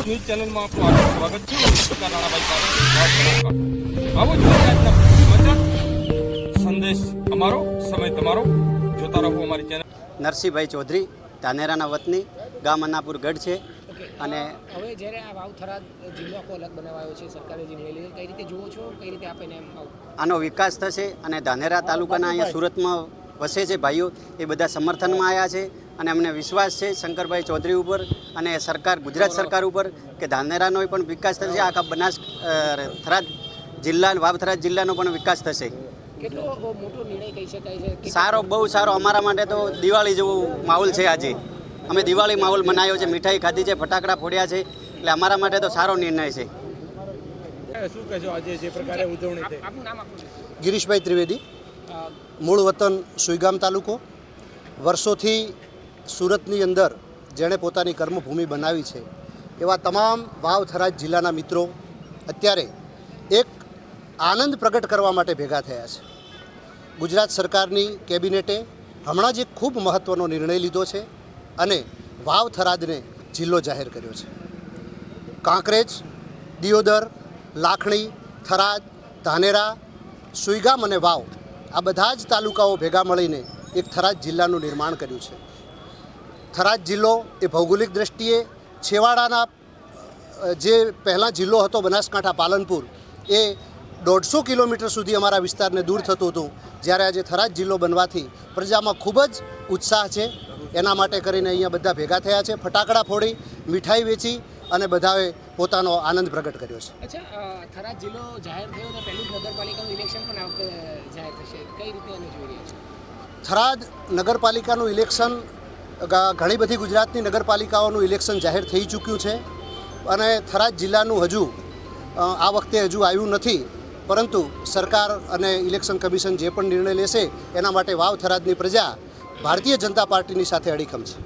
News ચેનલમાં આપનું હાર્દિક સ્વાગત છે. હું પત્રકાર રાણાભાઈ પારેખ. આવો જોઈએ આજના સમાચાર. સંદેશ અમારો, સમય તમારો. જોતા રહો અમારી ચેનલ. નરસિંહભાઈ ચૌધરી, ધાનેરાના વતની, ગામ અન્નાપુર ગઢ છે. અને હવે જ્યારે આ વાવ થરાદ જિલ્લો આખો અલગ બનાવાયો છે, સરકારે જે નિર્ણય લીધો, કઈ રીતે જુઓ છો, કઈ રીતે આપે ને આનો વિકાસ થશે અને ધાનેરા તાલુકાના અહીંયા સુરતમાં વસે છે ભાઈઓ, એ બધા સમર્થનમાં આવ્યા છે. અને અમને વિશ્વાસ છે શંકરભાઈ ચૌધરી ઉપર અને સરકાર, ગુજરાત સરકાર ઉપર, કે ધાનેરાનો પણ વિકાસ થશે. આખા બનાસ થરાદ જિલ્લા, વાવ થરાદ જિલ્લાનો પણ વિકાસ થશે. કેટલો મોટો નિર્ણય કહી શકાય છે? સારો, બહુ સારો. અમારા માટે તો દિવાળી જેવો માહોલ છે આજે. અમે દિવાળી માહોલ મનાવ્યો છે, મીઠાઈ ખાધી છે, ફટાકડા ફોડ્યા છે, એટલે અમારા માટે તો સારો નિર્ણય છે. શું કહેશો આજે જે પ્રકારે ઉજવણી થઈ? આપનું નામ આપનું. ગિરીશભાઈ ત્રિવેદી, મૂળ વતન સુઈગામ તાલુકો. વર્ષોથી સુરતની અંદર જેણે પોતાની કર્મભૂમિ બનાવી છે એવા તમામ વાવ થરાદ જિલ્લાના મિત્રો અત્યારે એક આનંદ પ્રગટ કરવા માટે ભેગા થયા છે. ગુજરાત સરકારની કેબિનેટે હમણાં જ એક ખૂબ મહત્ત્વનો નિર્ણય લીધો છે અને વાવ થરાદને જિલ્લો જાહેર કર્યો છે. કાંકરેજ, દિયોદર, લાખણી, થરાદ, ધાનેરા, સુઈગામ અને વાવ, આ બધા જ તાલુકાઓ ભેગા મળીને એક થરાદ જિલ્લાનું નિર્માણ કર્યું છે. થરાદ જિલ્લો એ ભૌગોલિક દૃષ્ટિએ છેવાડાના જે પહેલાં જિલ્લો હતો બનાસકાંઠા પાલનપુર, એ 150 કિલોમીટર સુધી અમારા વિસ્તારને દૂર થતું હતું. જ્યારે આજે થરાદ જિલ્લો બનવાથી પ્રજામાં ખૂબ જ ઉત્સાહ છે. એના માટે કરીને અહીંયા બધા ભેગા થયા છે, ફટાકડા ફોડી, મીઠાઈ વેચી અને બધાએ પોતાનો આનંદ પ્રગટ કર્યો છે. અચ્છા, થરાદ જિલ્લો જાહેર થયો અને પહેલું જ નગરપાલિકાનું ઇલેક્શન પણ આ વખતે જાહેર થશે, કઈ રીતે એને જોઈ રહ્યા છે? થરાદ નગરપાલિકાનું ઇલેક્શન, ઘણી બધી ગુજરાતની નગરપાલિકાઓનું ઇલેક્શન જાહેર થઈ ચૂક્યું છે અને થરાદ જિલ્લાનું હજુ આ વખતે હજુ આવ્યું નથી. પરંતુ સરકાર અને ઇલેક્શન કમિશન જે પણ નિર્ણય લેશે એના માટે વાવ થરાદની પ્રજા ભારતીય જનતા પાર્ટીની સાથે અડીખમ છે.